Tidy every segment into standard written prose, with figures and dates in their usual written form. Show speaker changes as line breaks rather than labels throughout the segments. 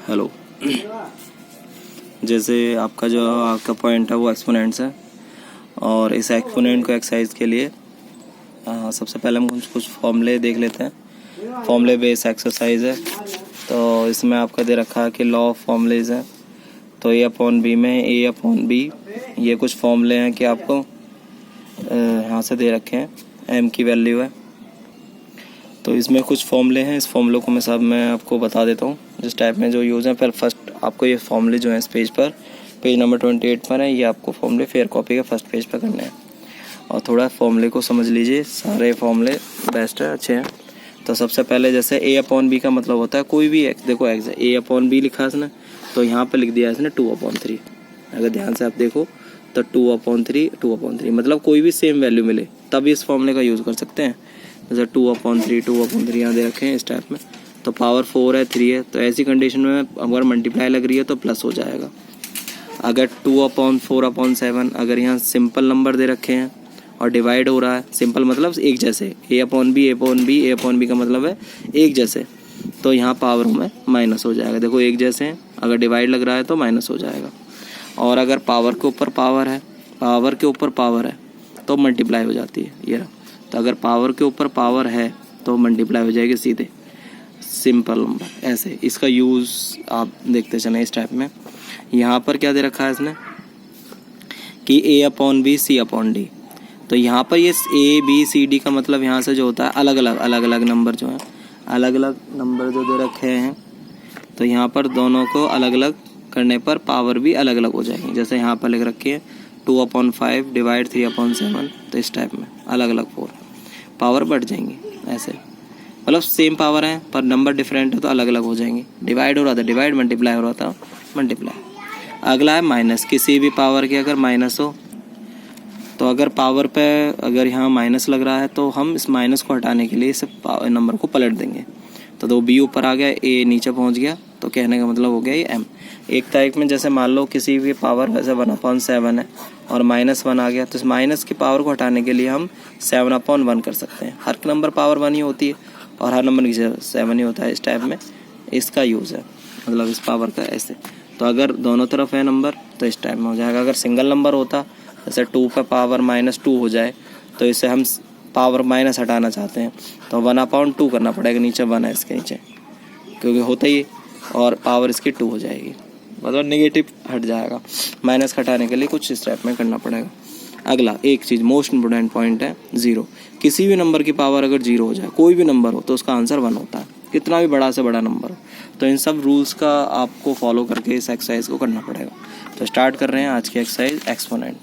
Hello. जैसे आपका point है वो एक्सपोनेंट्स है, और इस एक्सपोनेंट को एक्सरसाइज के लिए सबसे पहले हम कुछ फॉर्मूले देख लेते हैं। फॉर्मूले बेस एक्सरसाइज है, तो इसमें आपका दे रखा है कि लॉ ऑफ फॉर्मूलेज है। तो A/B में A/B ये कुछ फॉर्मूले हैं कि आपको यहाँ से दे रखे हैं, m की वैल्यू है। तो इसमें कुछ फॉर्मूले हैं, इस फॉर्मूलों को मैं आपको बता देता हूँ जिस टाइप में जो यूज़ है। फिर फर्स्ट आपको ये फॉर्मूले जो हैं इस पेज नंबर 28 पर है, ये आपको फॉर्मूले फेयर कॉपी के फर्स्ट पेज पर करने हैं। और थोड़ा फॉर्मूले को समझ लीजिए, सारे फॉर्मूले बेस्ट है, अच्छे हैं। तो सबसे पहले जैसे A/B का मतलब होता है कोई भी x, देखो x है, A/B लिखा है इसने, तो यहाँ पर लिख दिया इसने 2/3। अगर ध्यान से आप देखो तो 2/3 मतलब कोई भी सेम वैल्यू मिले तभी इस फॉर्मूले का यूज़ कर सकते हैं। जैसे 2/3 यहाँ दे रखे हैं इस टाइप में, तो पावर 4 है, 3 है, तो ऐसी कंडीशन में अगर मल्टीप्लाई लग रही है तो प्लस हो जाएगा। अगर 2/4/7 अगर यहाँ सिंपल नंबर दे रखे हैं और डिवाइड हो रहा है, सिंपल मतलब एक जैसे, A/B का मतलब है एक जैसे, तो यहाँ पावर में माइनस हो जाएगा। देखो एक जैसे हैं, अगर डिवाइड लग रहा है तो माइनस हो जाएगा। और अगर पावर के ऊपर पावर है तो मल्टीप्लाई हो जाती है, ये रहा। तो अगर पावर के ऊपर पावर है तो मल्टीप्लाई हो जाएगी सीधे, सिंपल नंबर ऐसे। इसका यूज़ आप देखते चलें इस टाइप में। यहाँ पर क्या दे रखा है इसने कि A/B C/D, तो यहाँ पर ये A B C D का मतलब यहाँ से जो होता है अलग अलग नंबर जो हैं, अलग अलग नंबर जो दे रखे हैं, तो यहाँ पर दोनों को अलग अलग करने पर पावर भी अलग अलग हो जाएगी। जैसे यहाँ पर लिख रखी है 2/5 डिवाइड 3/7, तो इस टाइप में अलग अलग 4 पावर बढ़ जाएंगी ऐसे। मतलब सेम पावर है पर नंबर डिफरेंट है तो अलग अलग हो जाएंगी। डिवाइड हो रहा था डिवाइड, मल्टीप्लाई हो रहा था मल्टीप्लाई। अगला है माइनस, किसी भी पावर के अगर माइनस हो, तो अगर पावर पे अगर यहाँ माइनस लग रहा है तो हम इस माइनस को हटाने के लिए इस नंबर को पलट देंगे। तो दो B ऊपर आ गया, A नीचे पहुँच गया, तो कहने का मतलब हो गया ये M। एक तारीख में जैसे मान लो किसी भी पावर वैसे 1/7 है और -1 आ गया, तो इस माइनस की पावर को हटाने के लिए हम 7/1 कर सकते हैं। हर नंबर पावर 1 ही होती है और हर नंबर की 7 ही होता है, इस टाइप में इसका यूज़ है, मतलब इस पावर का ऐसे। तो अगर दोनों तरफ है नंबर तो इस टाइप में हो जाएगा। अगर सिंगल नंबर होता, जैसे 2 पे पावर -2 हो जाए, तो इसे हम पावर माइनस हटाना चाहते हैं तो 1/2 करना पड़ेगा, नीचे 1 है इसके नीचे, क्योंकि होता ही, और पावर इसकी 2 हो जाएगी, मतलब नेगेटिव हट जाएगा। माइनस हटाने के लिए कुछ इस टाइप में करना पड़ेगा। अगला एक चीज़ मोस्ट इंपोर्टेंट पॉइंट है 0। किसी भी नंबर की पावर अगर 0 हो जाए, कोई भी नंबर हो, तो उसका आंसर 1 होता है, कितना भी बड़ा से बड़ा नंबर हो। तो इन सब रूल्स का आपको फॉलो करके इस एक्सरसाइज को करना पड़ेगा। तो स्टार्ट कर रहे हैं आज की एक्सरसाइज एक्सपोनेंट।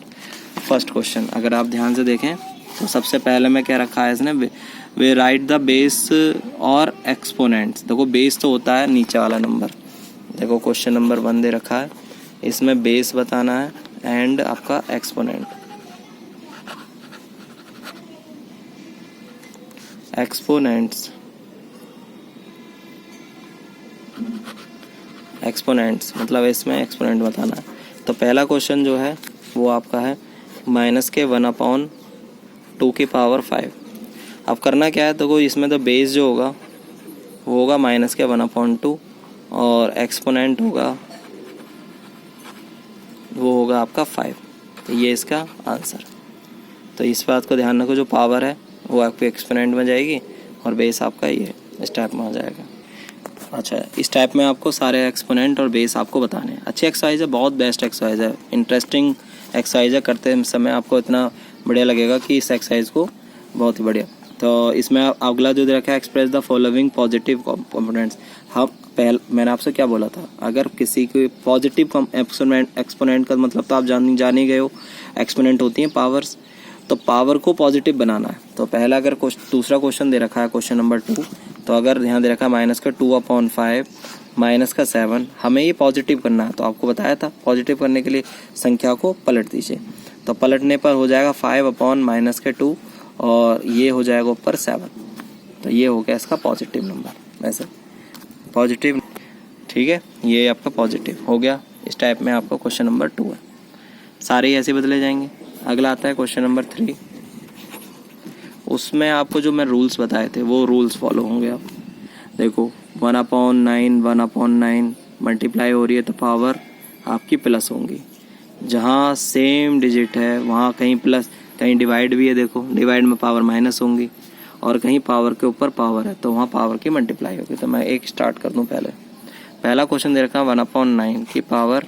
फर्स्ट क्वेश्चन अगर आप ध्यान से देखें तो सबसे पहले में क्या रखा है इसने, वे राइट द बेस और एक्सपोनेंट्स। देखो बेस तो होता है नीचे वाला नंबर, देखो क्वेश्चन नंबर 1 दे रखा है, इसमें बेस बताना है एंड आपका एक्सपोनेंट। एक्सपोनेंट्स मतलब इसमें एक्सपोनेंट बताना है। तो पहला क्वेश्चन जो है वो आपका है -1/2⁵। अब करना क्या है, तो इसमें तो बेस जो होगा वो होगा -1/2 और एक्सपोनेंट होगा वो होगा आपका 5। तो ये इसका आंसर। तो इस बात को ध्यान रखो, जो पावर है वो आपके एक्सपोनेंट में जाएगी और बेस आपका ये इस टाइप में आ जाएगा। अच्छा, इस टाइप में आपको सारे एक्सपोनेंट और बेस आपको बताने हैं। अच्छी एक्सरसाइज है, बहुत बेस्ट एक्सरसाइज है, इंटरेस्टिंग एक्सरसाइज है। करते समय आपको इतना बढ़िया लगेगा कि इस एक्सरसाइज को बहुत ही बढ़िया। तो इसमें अगला जो दे रखा है, express the following positive components. हम मैंने आपसे क्या बोला था, अगर किसी को पॉजिटिव एक्सपोनेंट का मतलब तो आप जान ही गए हो, एक्सपोनेंट होती हैं पावर्स, तो पावर को पॉजिटिव बनाना है। तो पहला अगर दूसरा क्वेश्चन दे रखा है क्वेश्चन नंबर 2, तो अगर ध्यान दे रखा है -2/5 -7, हमें ये पॉजिटिव करना है। तो आपको बताया था पॉजिटिव करने के लिए संख्या को पलट दीजिए, तो पलटने पर हो जाएगा 5/-2 और ये हो जाएगा ऊपर 7। तो ये हो गया इसका पॉजिटिव नंबर, ऐसे पॉजिटिव, ठीक है, ये आपका पॉजिटिव हो गया। इस टाइप में आपका क्वेश्चन नंबर 2 है, सारे ही ऐसे बदले जाएंगे। अगला आता है क्वेश्चन नंबर 3, उसमें आपको जो मैं रूल्स बताए थे वो रूल्स फॉलो होंगे। आप देखो 1/9, 1/9, मल्टीप्लाई हो रही है तो पावर आपकी प्लस होंगी। जहाँ सेम डिजिट है वहाँ कहीं प्लस कहीं डिवाइड भी है, देखो डिवाइड में पावर माइनस होंगी, और कहीं पावर के ऊपर पावर है तो वहाँ पावर की मल्टीप्लाई होगी। तो मैं एक स्टार्ट कर दूँ। पहला क्वेश्चन दे रखा है 1/9 की पावर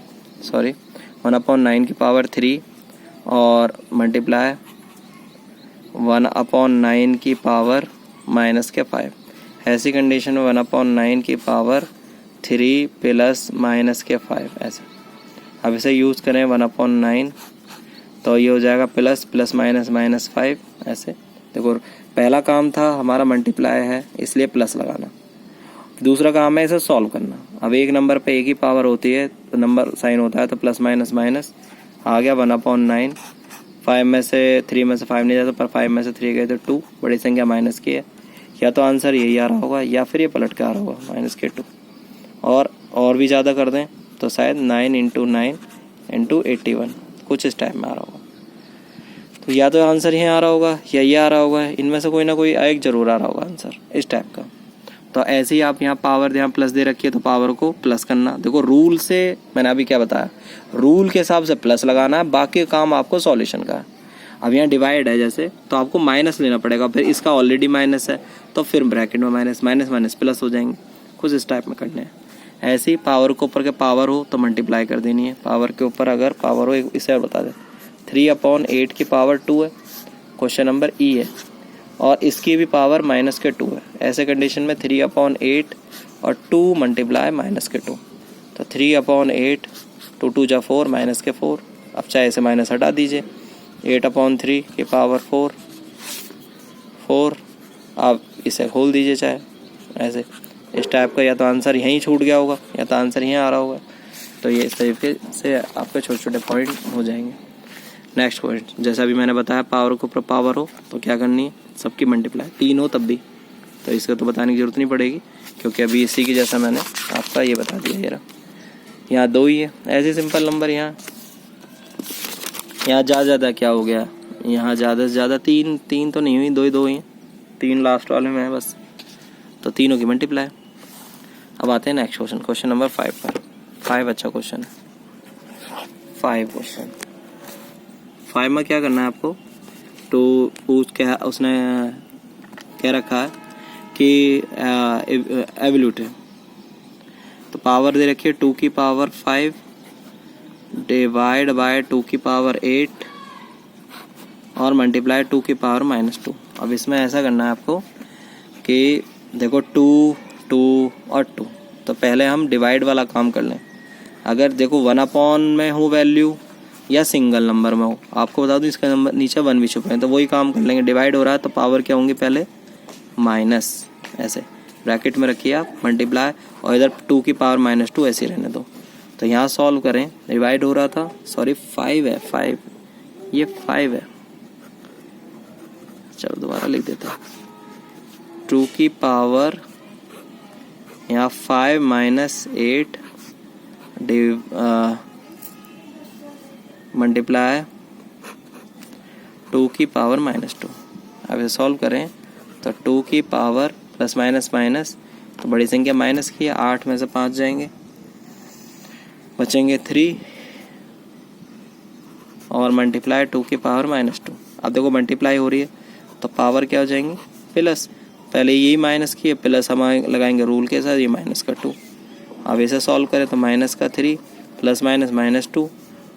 1/9 की पावर 3 और मल्टीप्लाई 1/9 की पावर माइनस के 5। ऐसी कंडीशन में 1/9 की पावर 3 प्लस माइनस के 5 ऐसे। अब इसे यूज़ करें 1/9 तो ये हो जाएगा प्लस प्लस माइनस माइनस 5 ऐसे। देखो पहला काम था हमारा मल्टीप्लाई है इसलिए प्लस लगाना, दूसरा काम है इसे सॉल्व करना। अब एक नंबर पे एक ही पावर होती है तो नंबर साइन होता है तो प्लस माइनस माइनस आ गया 1/9। 5 में से 3 में से 5 नहीं जाता, पर 5 में से 3 गए तो 2, बड़ी संख्या माइनस की है। या तो आंसर यही आ रहा होगा या फिर ये पलट के आ रहा होगा माइनस के 2। और भी ज़्यादा कर दें तो शायद 9 × 9 × 81 कुछ इस टाइप में आ रहा होगा। तो या तो आंसर यही आ रहा होगा या ये आ रहा होगा, इनमें से कोई ना कोई एक जरूर आ रहा होगा आंसर इस टाइप का। तो ऐसे ही आप यहाँ पावर यहाँ प्लस दे रखी है तो पावर को प्लस करना। देखो रूल से मैंने अभी क्या बताया, रूल के हिसाब से प्लस लगाना है, बाकी काम आपको सॉल्यूशन का है। अब यहाँ डिवाइड है जैसे तो आपको माइनस लेना पड़ेगा, फिर इसका ऑलरेडी माइनस है तो फिर ब्रैकेट में माइनस माइनस माइनस प्लस हो जाएंगे, कुछ इस टाइप में करने हैं। ऐसे ही पावर के ऊपर के पावर हो तो मल्टीप्लाई कर देनी है। पावर के ऊपर अगर पावर हो, इसे और बता दें 3/8 की पावर 2 है, क्वेश्चन नंबर ई है, और इसकी भी पावर माइनस के 2 है। ऐसे कंडीशन में 3/8 और 2 मल्टीप्लाई माइनस के 2, तो 3/8 2 2 जा 4 माइनस के 4। अब चाहे इसे माइनस हटा दीजिए, 8/3 की पावर 4। आप इसे खोल दीजिए चाहे ऐसे इस टाइप का। या तो आंसर यहीं छूट गया होगा या तो आंसर यहीं आ रहा होगा। तो ये इस तरीके से आपके छोटे छोटे पॉइंट हो जाएंगे। नेक्स्ट क्वेश्चन, जैसा भी मैंने बताया पावर के ऊपर पावर हो तो क्या करनी है, सबकी मल्टीप्लाई, 3 हो तब भी, तो इसका तो बताने की जरूरत नहीं पड़ेगी क्योंकि अभी इसी की जैसा मैंने आपका ये बता दिया। ये रहा, यहाँ 2 ही है, ऐसे सिंपल नंबर। यहाँ ज़्यादा क्या हो गया, यहाँ ज़्यादा से ज़्यादा 3 तो नहीं हुई, 2 ही हैं, 3 लास्ट वाले में है बस, तो तीनों की मल्टीप्लाई। अब आते हैं नेक्स्ट क्वेश्चन, क्वेश्चन नंबर 5 पर। 5 अच्छा क्वेश्चन है। 5 क्वेश्चन 5 में क्या करना है आपको, तो पूछ के उसने कह रखा है कि एवल्यूट है, तो पावर दे रखी है 2 की पावर 5 डिवाइड बाय 2 की पावर 8 और मल्टीप्लाई 2 की पावर -2। अब इसमें ऐसा करना है आपको कि देखो 2 2 और 2, तो पहले हम डिवाइड वाला काम कर लें। अगर देखो 1/, में हो वैल्यू या सिंगल नंबर में हो, आपको बता दूं इसका नंबर नीचे 1 भी छुपे हैं, तो वही काम कर लेंगे। डिवाइड हो रहा है तो पावर क्या होंगी, पहले माइनस ऐसे ब्रैकेट में रखिए आप, मल्टीप्लाई, और इधर 2 की पावर -2 ऐसे रहने दो। तो यहाँ सॉल्व करें, डिवाइड हो रहा था, सॉरी 5 है, 5 ये 5 है, चलो दोबारा लिख देता हूँ। 2 की पावर यहाँ 5 - 8 मल्टीप्लाई 2 की पावर -2। अब इसे सॉल्व करें तो 2 की पावर प्लस माइनस माइनस, तो बड़ी संख्या माइनस की है, 8 में से 5 जाएंगे, बचेंगे 3 और मल्टीप्लाई 2 की पावर -2। अब देखो मल्टीप्लाई हो रही है तो पावर क्या हो जाएंगी, प्लस, पहले यही माइनस की है, प्लस हम लगाएंगे रूल के साथ, ये माइनस का 2। अब इसे सॉल्व करें तो माइनस का 3 प्लस माइनस -2,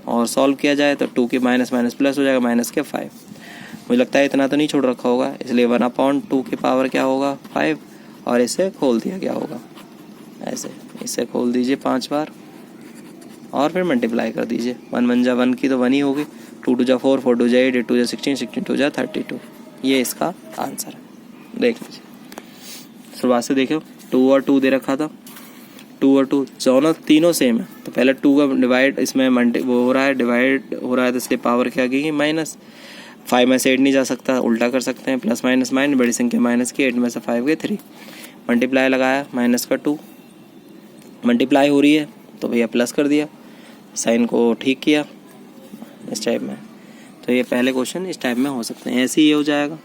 और सॉल्व किया जाए तो 2 की माइनस माइनस प्लस हो जाएगा माइनस के 5। मुझे लगता है इतना तो नहीं छोड़ रखा होगा, इसलिए 1/2 की पावर क्या होगा 5, और इसे खोल दिया गया होगा ऐसे। इसे खोल दीजिए 5 बार और फिर मल्टीप्लाई कर दीजिए। 1 1 जा 1 की तो 1 ही होगी, 2 2 जा 4 4 2 जा 8 8 2 जा 16 16 2 जा 32। ये इसका आंसर है, देख लीजिए। शुरुआत से देखो 2 और 2 दे रखा था, 2 और 2 दोनों तीनों सेम है, तो पहले 2 का डिवाइड इसमें वो हो रहा है, डिवाइड हो रहा है, तो इसलिए पावर क्या गई माइनस। 5 में से 8 नहीं जा सकता, उल्टा कर सकते हैं, प्लस माइनस माइनस, बड़ी संख्या माइनस की, 8 में से 5 गए 3, मल्टीप्लाई लगाया माइनस का 2, मल्टीप्लाई हो रही है तो भैया प्लस कर दिया, साइन को ठीक किया इस टाइप में। तो ये पहले क्वेश्चन इस टाइप में हो सकते हैं। ऐसे ही ये हो जाएगा।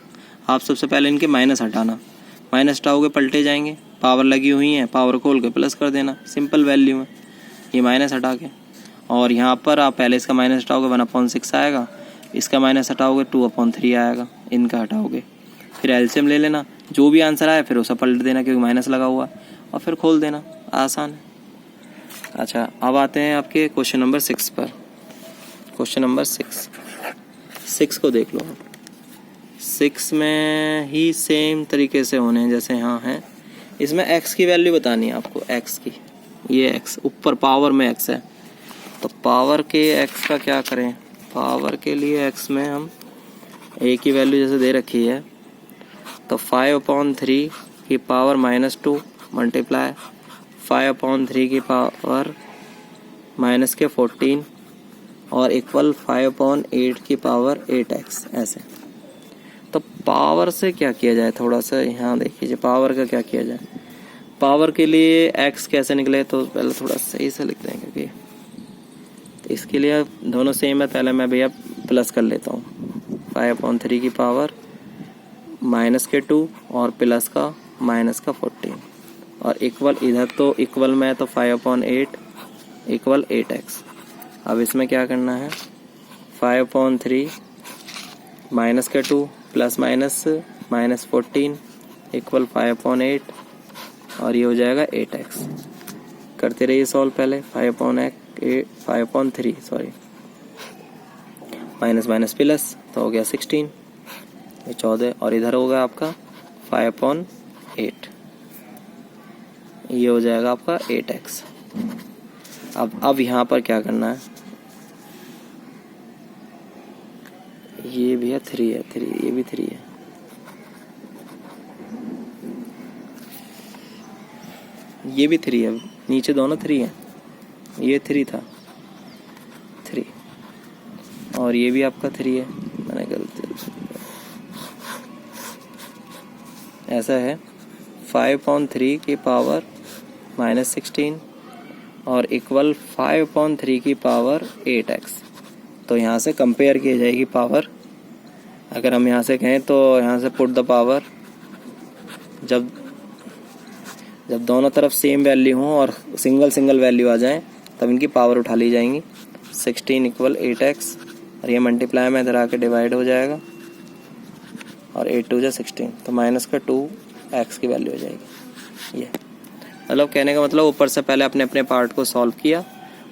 आप सबसे पहले इनके माइनस हटाना, माइनस हटाओगे पलटे जाएंगे, पावर लगी हुई है, पावर खोल के प्लस कर देना, सिंपल वैल्यू है, ये माइनस हटा के। और यहाँ पर आप पहले इसका माइनस हटाओगे 1/6 आएगा, इसका माइनस हटाओगे 2/3 आएगा, इनका हटाओगे, फिर एलसीएम ले लेना, जो भी आंसर आए फिर उसे पलट देना क्योंकि माइनस लगा हुआ, और फिर खोल देना, आसान है। अच्छा, अब आते हैं आपके क्वेश्चन नंबर 6 पर। क्वेश्चन नंबर 6 को देख लो आप। 6 में ही सेम तरीके से होने हैं जैसे यहाँ हैं। इसमें x की वैल्यू बतानी है आपको, x की, ये x ऊपर पावर में x है, तो पावर के x का क्या करें। पावर के लिए x में हम a की वैल्यू जैसे दे रखी है, तो 5/3 की पावर -2 मल्टीप्लाई 5/3 की पावर -14 और इक्वल 5/8 की पावर 8x, ऐसे। तो पावर से क्या किया जाए, थोड़ा सा यहाँ देखिए, पावर का क्या किया जाए। पावर के लिए x कैसे निकले, तो पहले थोड़ा सही से लिखते हैं क्योंकि तो इसके लिए दोनों सेम है। पहले मैं भैया प्लस कर लेता हूँ, 5/3 की पावर -2 और प्लस का -14 और इक्वल, इधर तो इक्वल में है तो 5/8 इक्वल 8x। अब इसमें क्या करना है, 5/3 -2 प्लस -14 इक्वल 5/8 और ये हो जाएगा 8x। करते रहिए सॉल्व। पहले 5/3 सॉरी माइनस प्लस तो हो गया 16, ये 14 और इधर होगा आपका 5/8, ये हो जाएगा आपका 8x। अब यहाँ पर क्या करना है, ये भी है 3 है, 3 ये भी 3 है, ये भी 3 है, नीचे दोनों 3 है, ये 3 था 3 और ये भी आपका 3 है, मैंने गलती ऐसा है। 5/3 की पावर -16 और इक्वल 5/3 की पावर 8x। तो यहाँ से कंपेयर की जाएगी पावर। अगर हम यहाँ से कहें तो यहाँ से पुट द पावर, जब दोनों तरफ सेम वैल्यू हो और सिंगल वैल्यू आ जाए तब इनकी पावर उठा ली जाएंगी। 16 इक्वल 8x और ये मल्टीप्लाई में इधर आके डिवाइड हो जाएगा और 8 2 जा 16, तो माइनस का 2x की वैल्यू हो जाएगी। ये मतलब कहने का मतलब ऊपर से पहले अपने अपने पार्ट को सॉल्व किया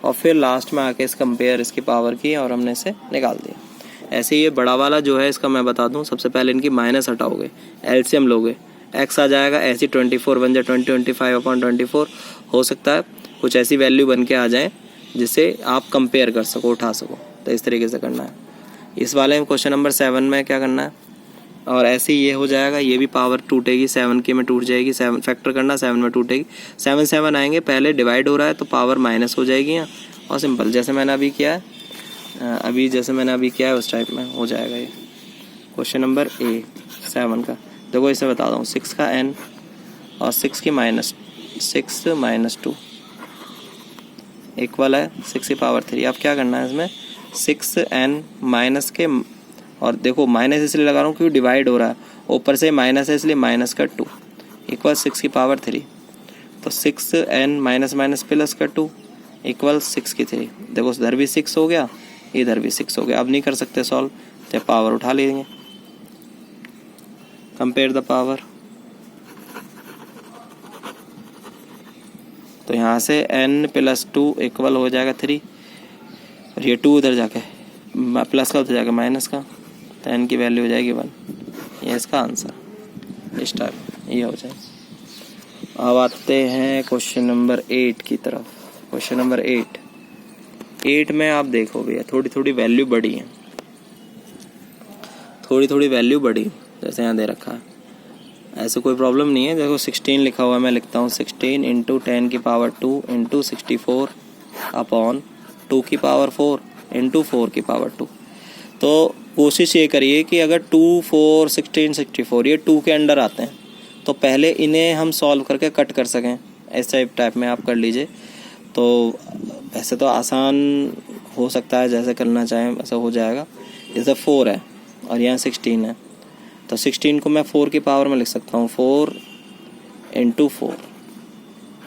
और फिर लास्ट में आके इस कंपेयर इसकी पावर की और हमने इसे निकाल दिया। ऐसे ये बड़ा वाला जो है इसका मैं बता दूं, सबसे पहले इनकी माइनस हटाओगे, एलसीएम लोगे, x आ जाएगा, ऐसी 24 बन जाए 25/24 हो सकता है कुछ ऐसी वैल्यू बन के आ जाए जिसे आप कंपेयर कर सको, उठा सको। तो इस तरीके से करना है। इस वाले में क्वेश्चन नंबर 7 में क्या करना है, और ऐसे ये हो जाएगा, ये भी पावर टूटेगी, 7 के में टूट जाएगी, 7 फैक्टर करना 7 में टूटेगी, 7 आएंगे, पहले डिवाइड हो रहा है तो पावर माइनस हो जाएगी यहाँ, और सिंपल जैसे मैंने अभी किया है, उस टाइप में हो जाएगा ये। क्वेश्चन नंबर 7 का देखो, इसे बता दूँ, 6 का n और 6 की -2 इक्वल है 6 की पावर 3। अब क्या करना है इसमें, 6n माइनस के, और देखो माइनस इसलिए लगा रहा हूँ क्योंकि डिवाइड हो रहा है, ऊपर से माइनस है इसलिए माइनस का 2 इक्वल 6 की पावर 3। तो 6n माइनस प्लस का 2 इक्वल 6 की 3। देखो इधर भी 6 हो गया, इधर भी 6 हो गया। अब नहीं कर सकते सॉल्व, तो पावर उठा लेंगे, कंपेयर द पावर। तो यहाँ से n + 2 इक्वल हो जाएगा 3 और ये 2 उधर जाके प्लस का उधर जाके माइनस का, तो n की वैल्यू हो जाएगी 1। ये इसका आंसर, इस टाइप ये हो जाएगा। अब आते हैं क्वेश्चन नंबर 8 की तरफ। क्वेश्चन नंबर 8 में आप देखो भैया थोड़ी थोड़ी वैल्यू बढ़ी है, जैसे यहाँ दे रखा है, ऐसे कोई प्रॉब्लम नहीं है। देखो 16 लिखा हुआ है, मैं लिखता हूँ 16 × 10 की पावर 2 × 64 अपॉन 2 की पावर 4 × 4 की पावर 2। तो कोशिश ये करिए कि अगर 2, 4, 16, 64 ये 2 के अंडर आते हैं तो पहले इन्हें हम सॉल्व करके कट कर सकें, ऐसे टाइप में आप कर लीजिए। तो ऐसे तो आसान हो सकता है, जैसे करना चाहें ऐसा हो जाएगा। जैसे 4 है और यहाँ 16 है, तो 16 को मैं 4 की पावर में लिख सकता हूँ, 4 इंटू 4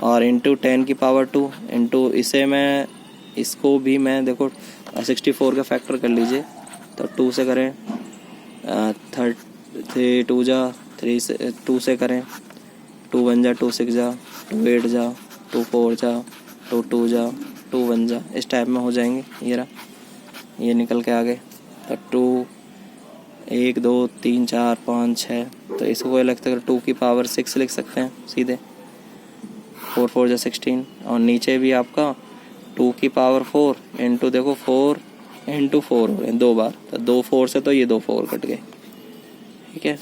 और इंटू 10 की पावर 2 इंटू इसको भी मैं देखो 64 का फैक्टर कर लीजिए तो 2 से करें 2 जा 3 से 2 से करें 2 1 जा 2 6 जा 2 8 जा 2 4 जा 2 2 जा 2 1 जा, इस टाइप में हो जाएंगे। ये रहा, ये निकल के आ गए। तो 2 1 2 3 4 5 6, तो इसको कोई लगता है 2 की पावर 6 लिख सकते हैं सीधे। 4 4 जा 16 और नीचे भी आपका 2 की पावर 4 इंटू देखो 4 इंटू 4 हो गए 2 बार, तो 2 4 से तो ये 2 4 कट गए, ठीक है।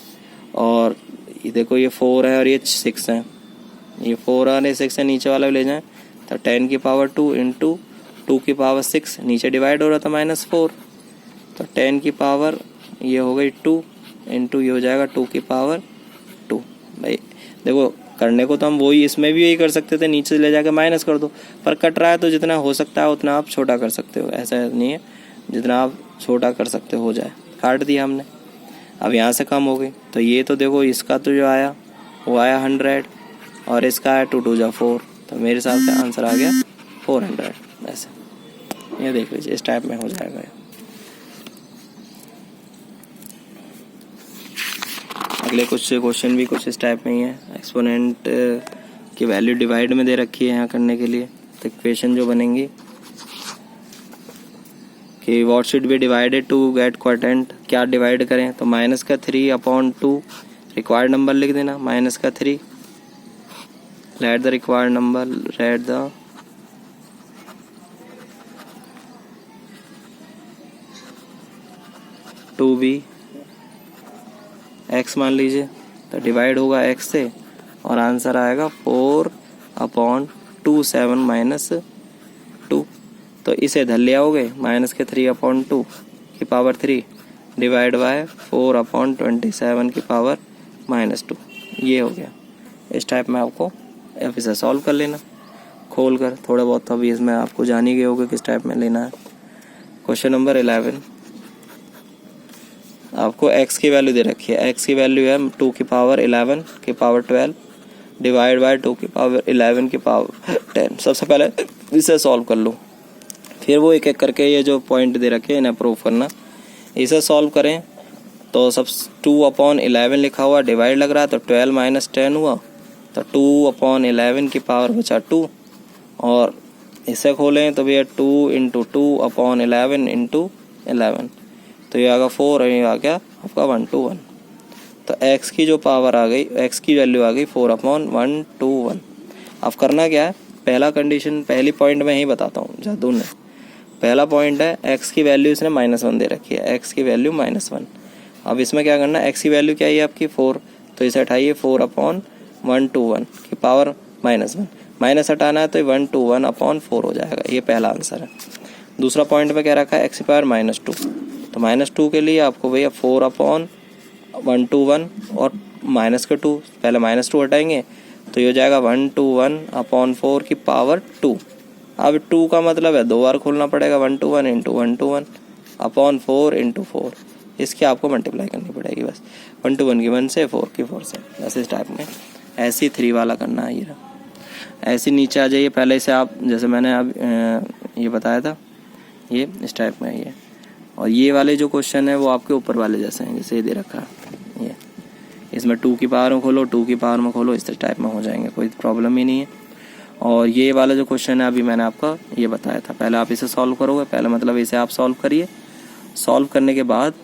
और ये देखो ये 4 है और ये 6 है, ये 4 और ये 6 है, नीचे वाला भी ले जाएं तो 10 की पावर 2 इंटू 2 की पावर 6, नीचे डिवाइड हो रहा था -4, तो 10 की पावर ये हो गई 2 इंटू ये हो जाएगा 2 की पावर 2। भाई देखो करने को तो हम वही इसमें भी यही कर सकते थे, नीचे ले जाके माइनस कर दो, पर कट रहा है तो जितना हो सकता है उतना आप छोटा कर सकते हो, ऐसा नहीं है, जितना आप छोटा कर सकते हो जाए। काट दिया हमने, अब यहाँ से कम हो गई, तो ये तो देखो इसका तो जो आया वो आया 100 और इसका आया 2 2 जा 4, तो मेरे हिसाब से आंसर आ गया 400। ऐसे ये देख लीजिए, इस टाइप में हो जाएगा। अगले कुछ क्वेश्चन भी कुछ इस टाइप में ही है। एक्सपोनेंट की वैल्यू डिवाइड में दे रखी है यहाँ करने के लिए, तो इक्वेशन जो बनेंगी कि what should be divided to get quadrant, क्या डिवाइड करें, तो -3/2 रिक्वायर्ड नंबर लिख देना, -3 let the required number, let the to be x मान लीजिए, तो डिवाइड होगा x से और आंसर आएगा 4/27 -2, तो इसे इधर ले आओगे -3/2 की पावर 3 डिवाइड बाय 4/27 की पावर -2, ये हो गया। इस टाइप में आपको अब इसे सॉल्व कर लेना खोल कर, थोड़ा बहुत तो अभी इसमें आपको जान ही गए होगे किस टाइप में लेना है। क्वेश्चन नंबर 11, आपको x की वैल्यू दे रखी है, x की वैल्यू है 2 की पावर 11 की पावर 12 डिवाइड बाय 2 की पावर 11 की पावर 10। सबसे पहले इसे सॉल्व कर लो, फिर वो एक एक करके ये जो पॉइंट दे रखे हैं इन्हें प्रूव करना। इसे सॉल्व करें तो सब 2/11 लिखा हुआ, डिवाइड लग रहा है तो 12 - 10 हुआ, तो 2/11 की पावर बचा 2, और इसे खोलें तो भैया 2 × 2/11 × 11, तो ये आ गया 4 और ये आ गया आपका 1/1। तो x की जो पावर आ गई, x की वैल्यू आ गई 4/121। अब करना क्या है, पहला कंडीशन पहली पॉइंट में ही बताता हूँ जादू ने। पहला पॉइंट है x की वैल्यू इसने -1 दे रखी है, x की वैल्यू -1। अब इसमें क्या करना है, x की वैल्यू क्या है आपकी 4, तो इसे हटाइए 4/121 की पावर -1, माइनस हटाना है तो 121/4 हो जाएगा, ये पहला आंसर है। दूसरा पॉइंट में क्या रखा है, x की पावर -2, तो -2 के लिए आपको भैया 4/121 और -2, पहले -2 हटाएंगे तो ये हो जाएगा 121/4 की पावर 2। अब 2 का मतलब है 2 बार खोलना पड़ेगा, 121 × 121/4 × 4, इसकी आपको मल्टीप्लाई करनी पड़ेगी बस, 1 to 1 की 1 से, 4 की 4 से, बस इस टाइप में। ऐसी 3 वाला करना है, ये ऐसे नीचे आ जाइए। पहले से आप जैसे मैंने अब ये बताया था, ये इस टाइप में ये, और ये वाले जो क्वेश्चन है वो आपके ऊपर वाले जैसे हैं, जैसे ये दे रखा है, ये इसमें 2 की पावर में खोलो, 2 की पावर में खोलो, इस टाइप में हो जाएंगे, कोई प्रॉब्लम ही नहीं है। और ये वाला जो क्वेश्चन है अभी मैंने आपका ये बताया था, पहले आप इसे सॉल्व करोगे, पहले मतलब इसे आप सॉल्व करिए, सॉल्व करने के बाद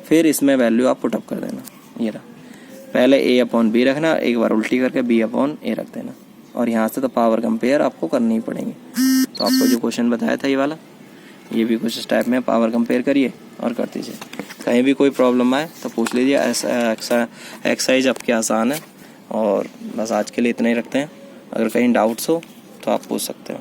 फिर इसमें वैल्यू आप पुटअप कर देना। ये रहा, पहले a/b रखना, एक बार उल्टी करके b/a रख देना, और यहाँ से तो पावर कंपेयर आपको करनी ही पड़ेगी। तो आपको जो क्वेश्चन बताया था ये वाला, ये भी कुछ इस टाइप में पावर कंपेयर करिए और कर दीजिए। कहीं भी कोई प्रॉब्लम आए तो पूछ लीजिए, एक्सरसाइज आपकी आसान है। और बस आज के लिए इतना ही रखते हैं, अगर कहीं डाउट्स हो तो आप पूछ सकते हो।